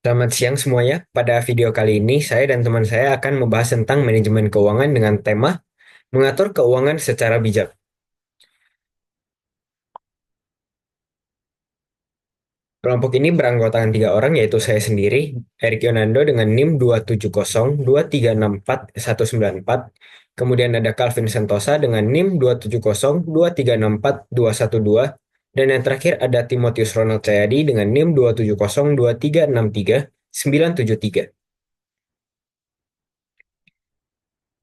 Selamat siang semuanya. Pada video kali ini, saya dan teman saya akan membahas tentang manajemen keuangan dengan tema mengatur keuangan secara bijak. Kelompok ini beranggotakan 3 orang, yaitu saya sendiri, Erik Yonando dengan NIM 27023641194. Kemudian ada Calvin Sentosa dengan NIM 27023642112. Dan yang terakhir ada Timotius Ronald Cahyadi dengan NIM 27023639973.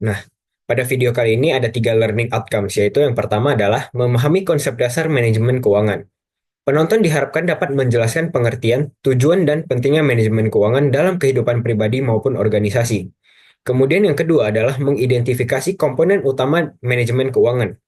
Nah, pada video kali ini ada 3 learning outcomes, yaitu yang pertama adalah memahami konsep dasar manajemen keuangan. Penonton diharapkan dapat menjelaskan pengertian, tujuan, dan pentingnya manajemen keuangan dalam kehidupan pribadi maupun organisasi. Kemudian yang kedua adalah mengidentifikasi komponen utama manajemen keuangan.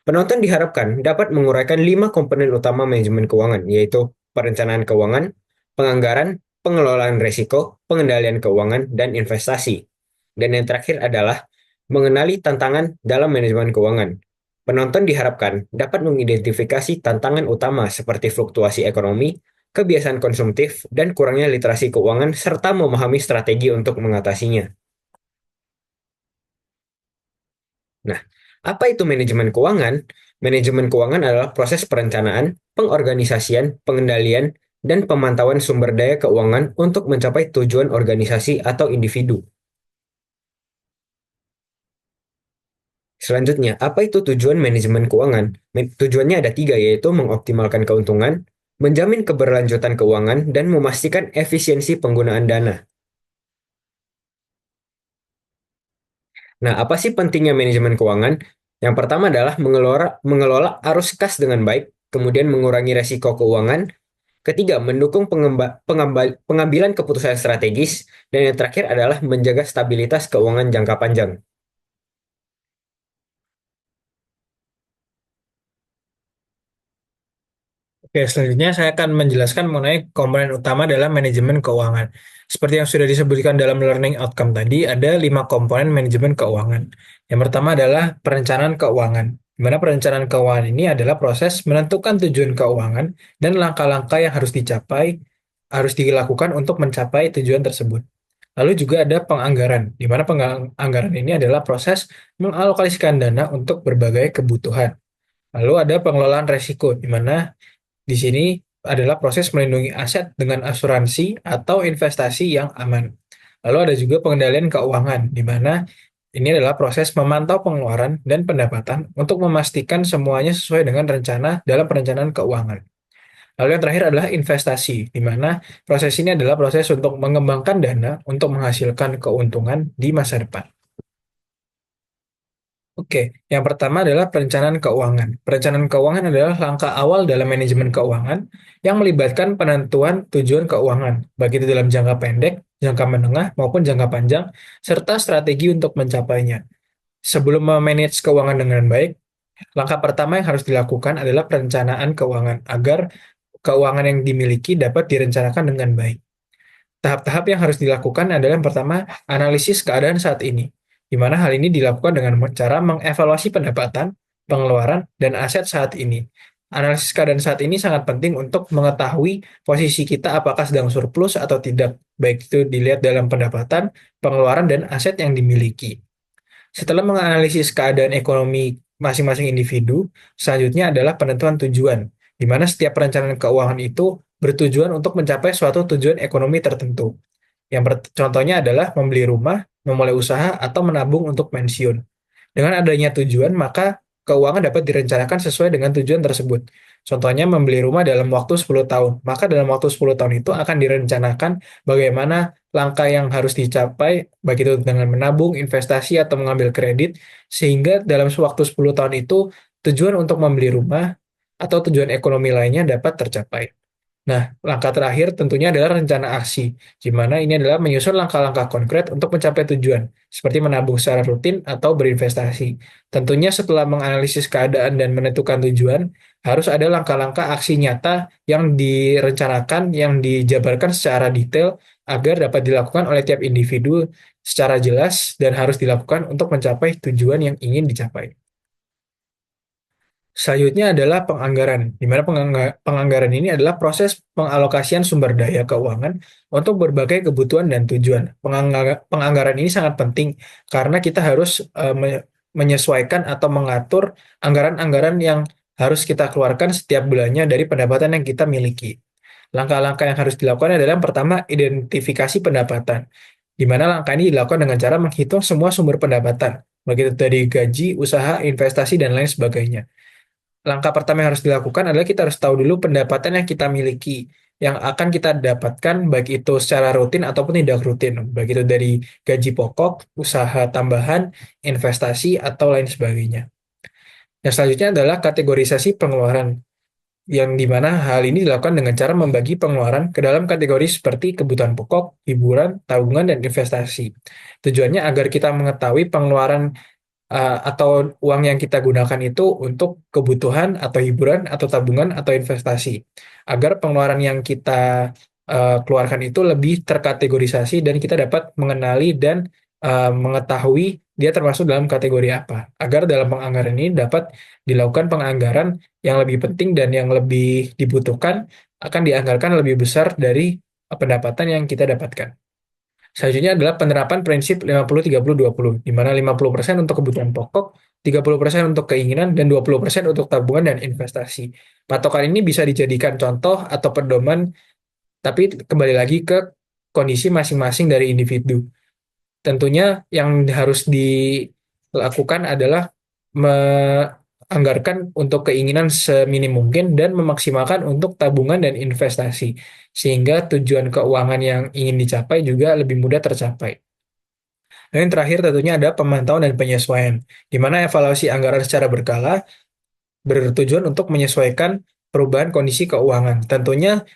Penonton diharapkan dapat menguraikan 5 komponen utama manajemen keuangan, yaitu perencanaan keuangan, penganggaran, pengelolaan risiko, pengendalian keuangan, dan investasi. Dan yang terakhir adalah mengenali tantangan dalam manajemen keuangan. Penonton diharapkan dapat mengidentifikasi tantangan utama seperti fluktuasi ekonomi, kebiasaan konsumtif, dan kurangnya literasi keuangan, serta memahami strategi untuk mengatasinya. Nah, apa itu manajemen keuangan? Manajemen keuangan adalah proses perencanaan, pengorganisasian, pengendalian, dan pemantauan sumber daya keuangan untuk mencapai tujuan organisasi atau individu. Selanjutnya, apa itu tujuan manajemen keuangan? Tujuannya ada 3, yaitu mengoptimalkan keuntungan, menjamin keberlanjutan keuangan, dan memastikan efisiensi penggunaan dana. Nah, apa sih pentingnya manajemen keuangan? Yang pertama adalah mengelola arus kas dengan baik, kemudian mengurangi resiko keuangan. Ketiga, mendukung pengambilan keputusan strategis. Dan yang terakhir adalah menjaga stabilitas keuangan jangka panjang. Oke, selanjutnya saya akan menjelaskan mengenai komponen utama dalam manajemen keuangan. Seperti yang sudah disebutkan dalam learning outcome tadi, ada 5 komponen manajemen keuangan. Yang pertama adalah perencanaan keuangan. Di mana perencanaan keuangan ini adalah proses menentukan tujuan keuangan dan langkah-langkah yang harus dilakukan untuk mencapai tujuan tersebut. Lalu juga ada penganggaran, di mana penganggaran ini adalah proses mengalokasikan dana untuk berbagai kebutuhan. Lalu ada pengelolaan resiko, di mana di sini adalah proses melindungi aset dengan asuransi atau investasi yang aman. Lalu ada juga pengendalian keuangan, di mana ini adalah proses memantau pengeluaran dan pendapatan untuk memastikan semuanya sesuai dengan rencana dalam perencanaan keuangan. Lalu yang terakhir adalah investasi, di mana proses ini adalah proses untuk mengembangkan dana untuk menghasilkan keuntungan di masa depan. Oke, yang pertama adalah perencanaan keuangan. Perencanaan keuangan adalah langkah awal dalam manajemen keuangan yang melibatkan penentuan tujuan keuangan, baik itu dalam jangka pendek, jangka menengah, maupun jangka panjang, serta strategi untuk mencapainya. Sebelum memanage keuangan dengan baik, langkah pertama yang harus dilakukan adalah perencanaan keuangan agar keuangan yang dimiliki dapat direncanakan dengan baik. Tahap-tahap yang harus dilakukan adalah yang pertama, analisis keadaan saat ini, di mana hal ini dilakukan dengan cara mengevaluasi pendapatan, pengeluaran, dan aset saat ini. Analisis keadaan saat ini sangat penting untuk mengetahui posisi kita apakah sedang surplus atau tidak, baik itu dilihat dalam pendapatan, pengeluaran, dan aset yang dimiliki. Setelah menganalisis keadaan ekonomi masing-masing individu, selanjutnya adalah penentuan tujuan, di mana setiap perencanaan keuangan itu bertujuan untuk mencapai suatu tujuan ekonomi tertentu. Contohnya adalah membeli rumah, memulai usaha, atau menabung untuk pensiun. Dengan adanya tujuan, maka keuangan dapat direncanakan sesuai dengan tujuan tersebut. Contohnya membeli rumah dalam waktu 10 tahun. Maka dalam waktu 10 tahun itu akan direncanakan bagaimana langkah yang harus dicapai, baik itu dengan menabung, investasi, atau mengambil kredit, sehingga dalam waktu 10 tahun itu tujuan untuk membeli rumah atau tujuan ekonomi lainnya dapat tercapai. Nah, langkah terakhir tentunya adalah rencana aksi, di mana ini adalah menyusun langkah-langkah konkret untuk mencapai tujuan, seperti menabung secara rutin atau berinvestasi. Tentunya setelah menganalisis keadaan dan menentukan tujuan, harus ada langkah-langkah aksi nyata yang direncanakan, yang dijabarkan secara detail agar dapat dilakukan oleh tiap individu secara jelas dan harus dilakukan untuk mencapai tujuan yang ingin dicapai. Selanjutnya adalah penganggaran, di mana penganggaran ini adalah proses pengalokasian sumber daya keuangan untuk berbagai kebutuhan dan tujuan. Penganggaran ini sangat penting karena kita harus menyesuaikan atau mengatur anggaran-anggaran yang harus kita keluarkan setiap bulannya dari pendapatan yang kita miliki. Langkah-langkah yang harus dilakukan adalah yang pertama, identifikasi pendapatan, di mana langkah ini dilakukan dengan cara menghitung semua sumber pendapatan, begitu dari gaji, usaha, investasi, dan lain sebagainya. Langkah pertama yang harus dilakukan adalah kita harus tahu dulu pendapatan yang kita miliki, yang akan kita dapatkan baik itu secara rutin ataupun tidak rutin, baik itu dari gaji pokok, usaha tambahan, investasi, atau lain sebagainya. Yang selanjutnya adalah kategorisasi pengeluaran, yang dimana hal ini dilakukan dengan cara membagi pengeluaran ke dalam kategori seperti kebutuhan pokok, hiburan, tabungan, dan investasi. Tujuannya agar kita mengetahui pengeluaran atau uang yang kita gunakan itu untuk kebutuhan atau hiburan atau tabungan atau investasi, agar pengeluaran yang kita keluarkan itu lebih terkategorisasi dan kita dapat mengenali dan mengetahui dia termasuk dalam kategori apa, agar dalam penganggaran ini dapat dilakukan penganggaran yang lebih penting dan yang lebih dibutuhkan akan dianggarkan lebih besar dari pendapatan yang kita dapatkan. Selanjutnya adalah penerapan prinsip 50-30-20, di mana 50% untuk kebutuhan pokok, 30% untuk keinginan, dan 20% untuk tabungan dan investasi. Patokan ini bisa dijadikan contoh atau pedoman, tapi kembali lagi ke kondisi masing-masing dari individu. Tentunya yang harus dilakukan adalah menganggarkan untuk keinginan seminim mungkin dan memaksimalkan untuk tabungan dan investasi, sehingga tujuan keuangan yang ingin dicapai juga lebih mudah tercapai. Dan yang terakhir tentunya ada pemantauan dan penyesuaian, di mana evaluasi anggaran secara berkala bertujuan untuk menyesuaikan perubahan kondisi keuangan. Tentunya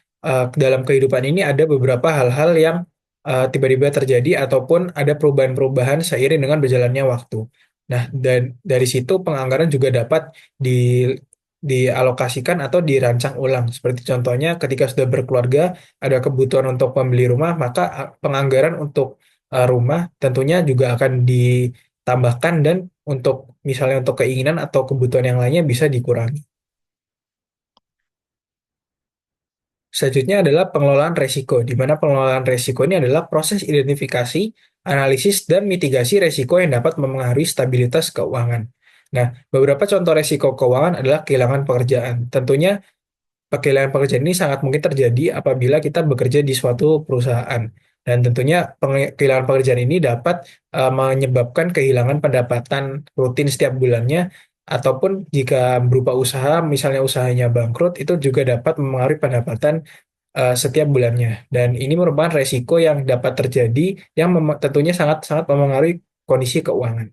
dalam kehidupan ini ada beberapa hal-hal yang tiba-tiba terjadi ataupun ada perubahan-perubahan seiring dengan berjalannya waktu. Nah, dan dari situ penganggaran juga dapat dialokasikan atau dirancang ulang. Seperti contohnya ketika sudah berkeluarga, ada kebutuhan untuk membeli rumah, maka penganggaran untuk rumah tentunya juga akan ditambahkan dan untuk misalnya untuk keinginan atau kebutuhan yang lainnya bisa dikurangi. Selanjutnya adalah pengelolaan resiko, di mana pengelolaan resiko ini adalah proses identifikasi, analisis, dan mitigasi resiko yang dapat mempengaruhi stabilitas keuangan. Nah, beberapa contoh resiko keuangan adalah kehilangan pekerjaan. Tentunya kehilangan pekerjaan ini sangat mungkin terjadi apabila kita bekerja di suatu perusahaan. Dan tentunya kehilangan pekerjaan ini dapat menyebabkan kehilangan pendapatan rutin setiap bulannya, ataupun jika berupa usaha, misalnya usahanya bangkrut, itu juga dapat mempengaruhi pendapatan setiap bulannya. Dan ini merupakan resiko yang dapat terjadi yang tentunya sangat-sangat mempengaruhi kondisi keuangan.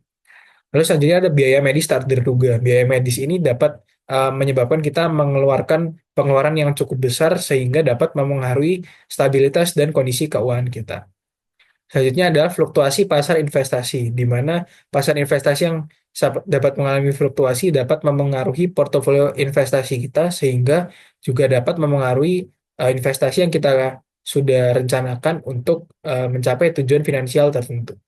Lalu selanjutnya ada biaya medis tak terduga. Biaya medis ini dapat menyebabkan kita mengeluarkan pengeluaran yang cukup besar sehingga dapat mempengaruhi stabilitas dan kondisi keuangan kita. Selanjutnya adalah fluktuasi pasar investasi, di mana pasar investasi yang dapat mengalami fluktuasi dapat mempengaruhi portofolio investasi kita sehingga juga dapat mempengaruhi investasi yang kita sudah rencanakan untuk mencapai tujuan finansial tertentu.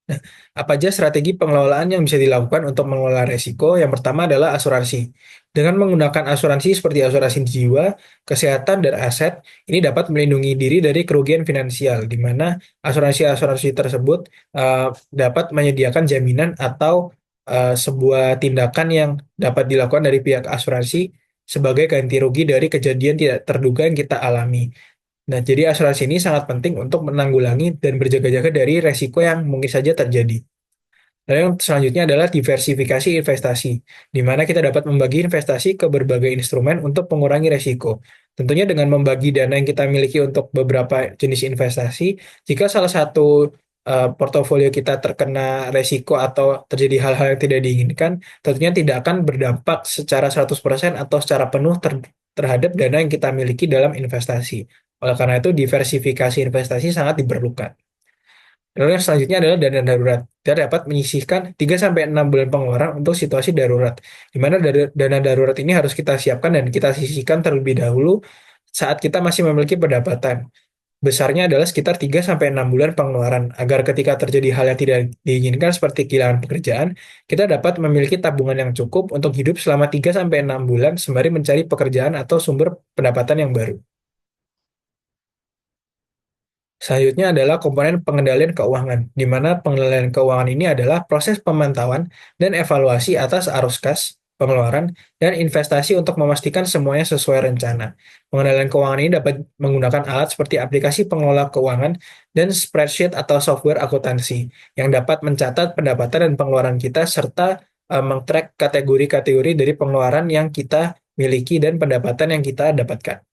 Nah, apa aja strategi pengelolaan yang bisa dilakukan untuk mengelola resiko? Yang pertama adalah asuransi. Dengan menggunakan asuransi seperti asuransi jiwa, kesehatan, dan aset, ini dapat melindungi diri dari kerugian finansial, di mana asuransi-asuransi tersebut dapat menyediakan jaminan atau sebuah tindakan yang dapat dilakukan dari pihak asuransi sebagai ganti rugi dari kejadian tidak terduga yang kita alami. Nah, jadi asuransi ini sangat penting untuk menanggulangi dan berjaga-jaga dari resiko yang mungkin saja terjadi. Lalu yang selanjutnya adalah diversifikasi investasi, di mana kita dapat membagi investasi ke berbagai instrumen untuk mengurangi resiko. Tentunya dengan membagi dana yang kita miliki untuk beberapa jenis investasi, jika salah satu portofolio kita terkena resiko atau terjadi hal-hal yang tidak diinginkan, tentunya tidak akan berdampak secara 100% atau secara penuh terhadap dana yang kita miliki dalam investasi. Oleh karena itu, diversifikasi investasi sangat diperlukan. Lalu yang selanjutnya adalah dana darurat. Kita dapat menyisihkan 3-6 bulan pengeluaran untuk situasi darurat, di mana dana darurat ini harus kita siapkan dan kita sisihkan terlebih dahulu saat kita masih memiliki pendapatan. besarnya adalah sekitar 3 sampai 6 bulan pengeluaran agar ketika terjadi hal yang tidak diinginkan seperti kehilangan pekerjaan, kita dapat memiliki tabungan yang cukup untuk hidup selama 3 sampai 6 bulan sembari mencari pekerjaan atau sumber pendapatan yang baru. Selanjutnya adalah komponen pengendalian keuangan, di mana pengendalian keuangan ini adalah proses pemantauan dan evaluasi atas arus kas, pengeluaran, dan investasi untuk memastikan semuanya sesuai rencana. Pengendalian keuangan ini dapat menggunakan alat seperti aplikasi pengelola keuangan dan spreadsheet atau software akuntansi yang dapat mencatat pendapatan dan pengeluaran kita serta mengtrack kategori-kategori dari pengeluaran yang kita miliki dan pendapatan yang kita dapatkan.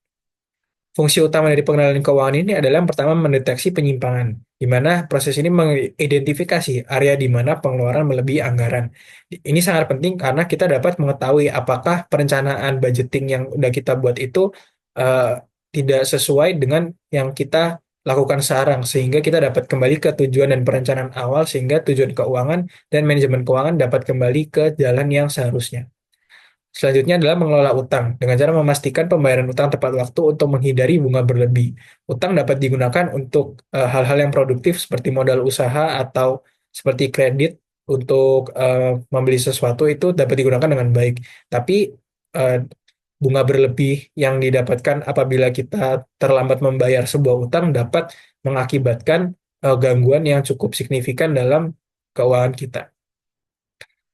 Fungsi utama dari pengenalan keuangan ini adalah yang pertama mendeteksi penyimpangan, di mana proses ini mengidentifikasi area di mana pengeluaran melebihi anggaran. Ini sangat penting karena kita dapat mengetahui apakah perencanaan budgeting yang udah kita buat itu eh, tidak sesuai dengan yang kita lakukan sekarang, sehingga kita dapat kembali ke tujuan dan perencanaan awal, sehingga tujuan keuangan dan manajemen keuangan dapat kembali ke jalan yang seharusnya. Selanjutnya adalah mengelola utang dengan cara memastikan pembayaran utang tepat waktu untuk menghindari bunga berlebih. Utang dapat digunakan untuk hal-hal yang produktif seperti modal usaha atau seperti kredit untuk membeli sesuatu itu dapat digunakan dengan baik. Tapi eh, bunga berlebih yang didapatkan apabila kita terlambat membayar sebuah utang dapat mengakibatkan gangguan yang cukup signifikan dalam keuangan kita.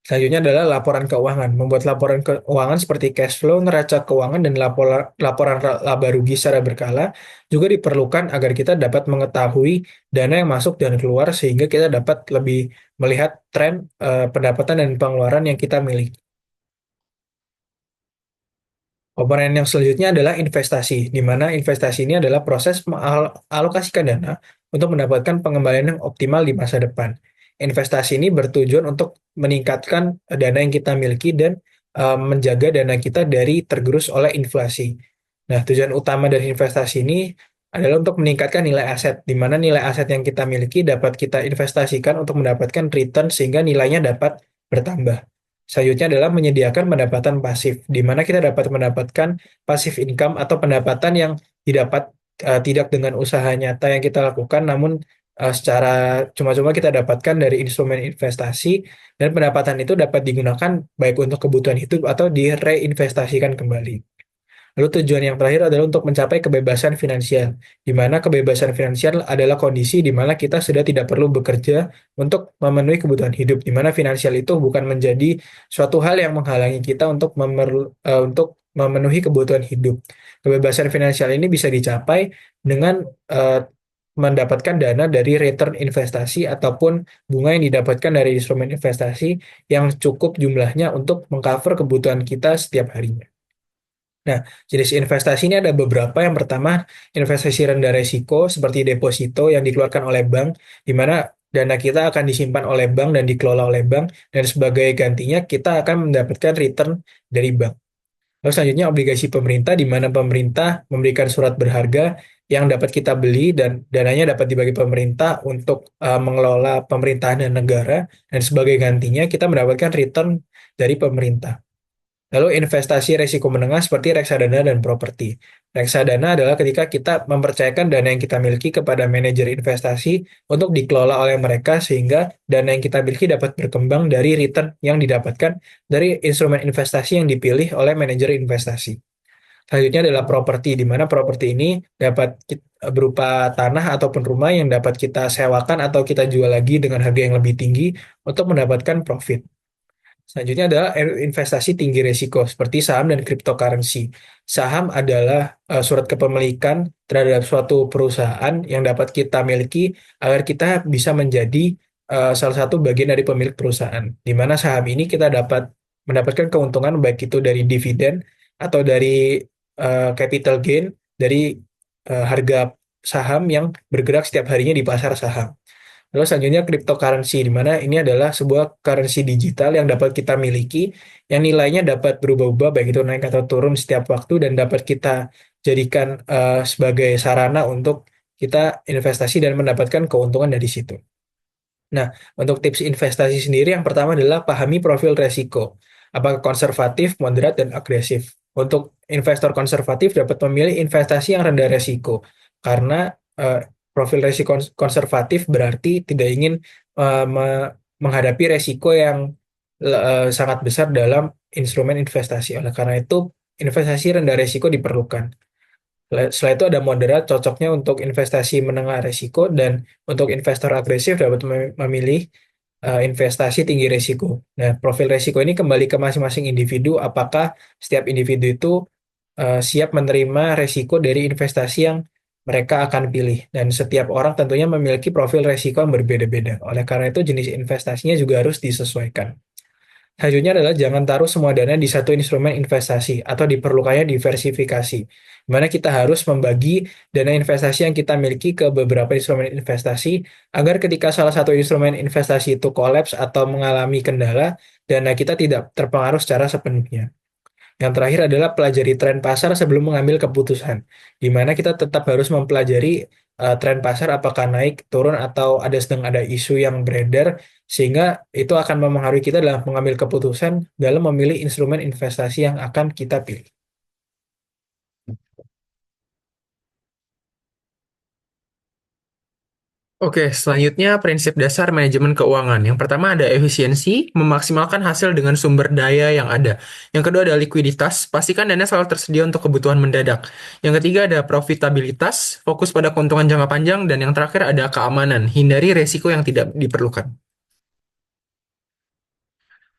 Selanjutnya adalah laporan keuangan. Membuat laporan keuangan seperti cash flow, neraca keuangan, dan laporan laba rugi secara berkala juga diperlukan agar kita dapat mengetahui dana yang masuk dan keluar sehingga kita dapat lebih melihat tren pendapatan dan pengeluaran yang kita miliki. Komponen yang selanjutnya adalah investasi, di mana investasi ini adalah proses mengalokasikan dana untuk mendapatkan pengembalian yang optimal di masa depan. Investasi ini bertujuan untuk meningkatkan dana yang kita miliki dan menjaga dana kita dari tergerus oleh inflasi. Nah, tujuan utama dari investasi ini adalah untuk meningkatkan nilai aset, di mana nilai aset yang kita miliki dapat kita investasikan untuk mendapatkan return sehingga nilainya dapat bertambah. Selanjutnya adalah menyediakan pendapatan pasif, di mana kita dapat mendapatkan passive income atau pendapatan yang didapat tidak dengan usaha nyata yang kita lakukan, namun secara cuma-cuma kita dapatkan dari instrumen investasi, dan pendapatan itu dapat digunakan baik untuk kebutuhan hidup atau direinvestasikan kembali. Lalu tujuan yang terakhir adalah untuk mencapai kebebasan finansial, di mana kebebasan finansial adalah kondisi di mana kita sudah tidak perlu bekerja untuk memenuhi kebutuhan hidup, di mana finansial itu bukan menjadi suatu hal yang menghalangi kita untuk memenuhi kebutuhan hidup. Kebebasan finansial ini bisa dicapai dengan mendapatkan dana dari return investasi ataupun bunga yang didapatkan dari instrumen investasi yang cukup jumlahnya untuk mengcover kebutuhan kita setiap harinya. Nah, jenis investasi ini ada beberapa. Yang pertama, investasi rendah resiko seperti deposito yang dikeluarkan oleh bank, di mana dana kita akan disimpan oleh bank dan dikelola oleh bank, dan sebagai gantinya kita akan mendapatkan return dari bank. Lalu selanjutnya obligasi pemerintah, di mana pemerintah memberikan surat berharga yang dapat kita beli dan dananya dapat dibagi pemerintah untuk mengelola pemerintahan dan negara, dan sebagai gantinya kita mendapatkan return dari pemerintah. Lalu investasi risiko menengah seperti reksadana dan properti. Reksadana adalah ketika kita mempercayakan dana yang kita miliki kepada manajer investasi untuk dikelola oleh mereka sehingga dana yang kita miliki dapat berkembang dari return yang didapatkan dari instrumen investasi yang dipilih oleh manajer investasi. Selanjutnya adalah properti, di mana properti ini dapat berupa tanah ataupun rumah yang dapat kita sewakan atau kita jual lagi dengan harga yang lebih tinggi untuk mendapatkan profit. Selanjutnya adalah investasi tinggi risiko seperti saham dan cryptocurrency. Saham adalah surat kepemilikan terhadap suatu perusahaan yang dapat kita miliki agar kita bisa menjadi salah satu bagian dari pemilik perusahaan. Di mana saham ini kita dapat mendapatkan keuntungan baik itu dari dividen atau dari capital gain dari harga saham yang bergerak setiap harinya di pasar saham. Lalu selanjutnya cryptocurrency, di mana ini adalah sebuah currency digital yang dapat kita miliki, yang nilainya dapat berubah-ubah, baik itu naik atau turun setiap waktu, dan dapat kita jadikan sebagai sarana untuk kita investasi dan mendapatkan keuntungan dari situ. Nah, untuk tips investasi sendiri, yang pertama adalah pahami profil resiko. Apakah konservatif, moderat, dan agresif. Untuk investor konservatif dapat memilih investasi yang rendah resiko, karena eh, profil resiko konservatif berarti tidak ingin menghadapi resiko yang sangat besar dalam instrumen investasi. Oleh karena itu, investasi rendah resiko diperlukan. Setelah itu ada moderat, cocoknya untuk investasi menengah resiko, dan untuk investor agresif dapat memilih investasi tinggi resiko. Nah, profil resiko ini kembali ke masing-masing individu, apakah setiap individu itu siap menerima resiko dari investasi yang mereka akan pilih. Dan setiap orang tentunya memiliki profil resiko yang berbeda-beda. Oleh karena itu, jenis investasinya juga harus disesuaikan. Selanjutnya adalah jangan taruh semua dana di satu instrumen investasi atau diperlukannya diversifikasi. Di mana kita harus membagi dana investasi yang kita miliki ke beberapa instrumen investasi agar ketika salah satu instrumen investasi itu kolaps atau mengalami kendala, dana kita tidak terpengaruh secara sepenuhnya. Yang terakhir adalah pelajari tren pasar sebelum mengambil keputusan, di mana kita tetap harus mempelajari tren pasar apakah naik, turun, atau sedang ada isu yang beredar, sehingga itu akan mempengaruhi kita dalam mengambil keputusan dalam memilih instrumen investasi yang akan kita pilih. Oke, selanjutnya prinsip dasar manajemen keuangan. Yang pertama ada efisiensi, memaksimalkan hasil dengan sumber daya yang ada. Yang kedua ada likuiditas, pastikan dana selalu tersedia untuk kebutuhan mendadak. Yang ketiga ada profitabilitas, fokus pada keuntungan jangka panjang. Dan yang terakhir ada keamanan, hindari resiko yang tidak diperlukan.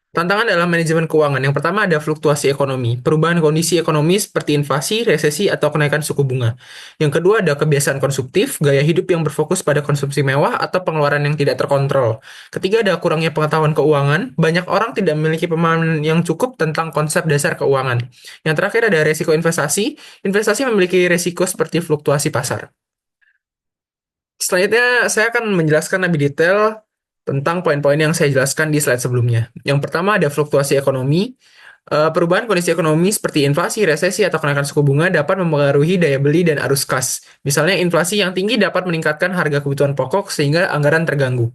Tantangan dalam manajemen keuangan. Yang pertama ada fluktuasi ekonomi, perubahan kondisi ekonomi seperti inflasi, resesi, atau kenaikan suku bunga. Yang kedua ada kebiasaan konsumtif, gaya hidup yang berfokus pada konsumsi mewah atau pengeluaran yang tidak terkontrol. Ketiga ada kurangnya pengetahuan keuangan, banyak orang tidak memiliki pemahaman yang cukup tentang konsep dasar keuangan. Yang terakhir ada resiko investasi, investasi memiliki resiko seperti fluktuasi pasar. Selanjutnya, saya akan menjelaskan lebih detail tentang poin-poin yang saya jelaskan di slide sebelumnya. Yang pertama ada fluktuasi ekonomi. Perubahan kondisi ekonomi seperti inflasi, resesi, atau kenaikan suku bunga dapat mempengaruhi daya beli dan arus kas. Misalnya, inflasi yang tinggi dapat meningkatkan harga kebutuhan pokok sehingga anggaran terganggu.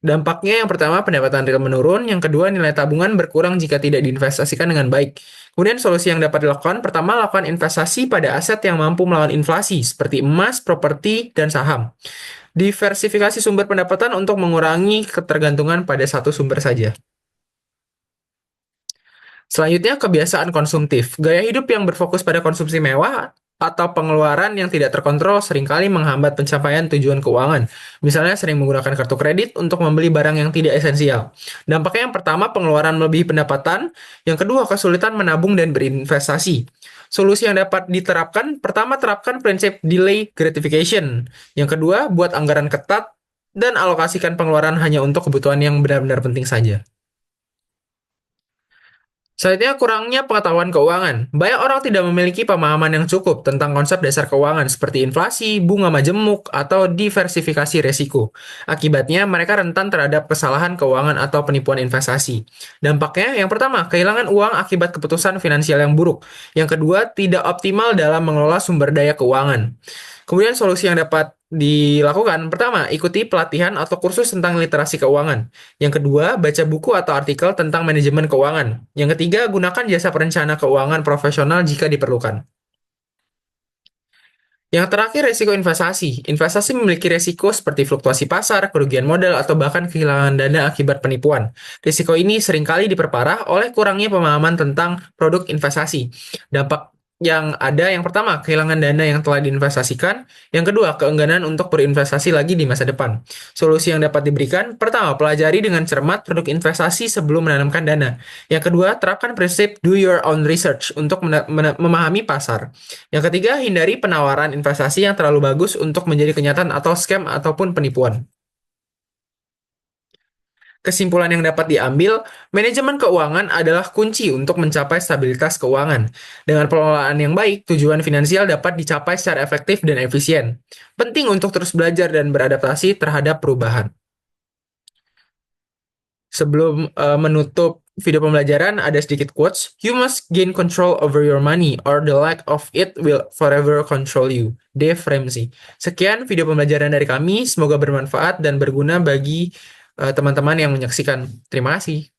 Dampaknya yang pertama pendapatan real menurun, yang kedua nilai tabungan berkurang jika tidak diinvestasikan dengan baik. Kemudian solusi yang dapat dilakukan, pertama lakukan investasi pada aset yang mampu melawan inflasi seperti emas, properti, dan saham. Diversifikasi sumber pendapatan untuk mengurangi ketergantungan pada satu sumber saja. Selanjutnya, kebiasaan konsumtif. Gaya hidup yang berfokus pada konsumsi mewah atau pengeluaran yang tidak terkontrol seringkali menghambat pencapaian tujuan keuangan. Misalnya sering menggunakan kartu kredit untuk membeli barang yang tidak esensial. Dampaknya yang pertama, pengeluaran melebihi pendapatan. Yang kedua, kesulitan menabung dan berinvestasi. Solusi yang dapat diterapkan, pertama terapkan prinsip delay gratification. Yang kedua, buat anggaran ketat dan alokasikan pengeluaran hanya untuk kebutuhan yang benar-benar penting saja. Selanjutnya, kurangnya pengetahuan keuangan. Banyak orang tidak memiliki pemahaman yang cukup tentang konsep dasar keuangan seperti inflasi, bunga majemuk, atau diversifikasi resiko. Akibatnya, mereka rentan terhadap kesalahan keuangan atau penipuan investasi. Dampaknya, yang pertama, kehilangan uang akibat keputusan finansial yang buruk. Yang kedua, tidak optimal dalam mengelola sumber daya keuangan. Kemudian solusi yang dapat dilakukan, pertama, ikuti pelatihan atau kursus tentang literasi keuangan. Yang kedua, baca buku atau artikel tentang manajemen keuangan. Yang ketiga, gunakan jasa perencana keuangan profesional jika diperlukan. Yang terakhir, resiko investasi. Investasi memiliki resiko seperti fluktuasi pasar, kerugian modal, atau bahkan kehilangan dana akibat penipuan. Risiko ini seringkali diperparah oleh kurangnya pemahaman tentang produk investasi. Dampak yang ada yang pertama, kehilangan dana yang telah diinvestasikan. Yang kedua, keengganan untuk berinvestasi lagi di masa depan. Solusi yang dapat diberikan, pertama, pelajari dengan cermat produk investasi sebelum menanamkan dana. Yang kedua, terapkan prinsip do your own research untuk memahami pasar. Yang ketiga, hindari penawaran investasi yang terlalu bagus untuk menjadi kenyataan atau scam ataupun penipuan. Kesimpulan yang dapat diambil, manajemen keuangan adalah kunci untuk mencapai stabilitas keuangan. Dengan pengelolaan yang baik, tujuan finansial dapat dicapai secara efektif dan efisien. Penting untuk terus belajar dan beradaptasi terhadap perubahan. Sebelum menutup video pembelajaran, ada sedikit quotes. You must gain control over your money or the lack of it will forever control you. Dave Ramsey. Sekian video pembelajaran dari kami. Semoga bermanfaat dan berguna bagi teman-teman yang menyaksikan. Terima kasih.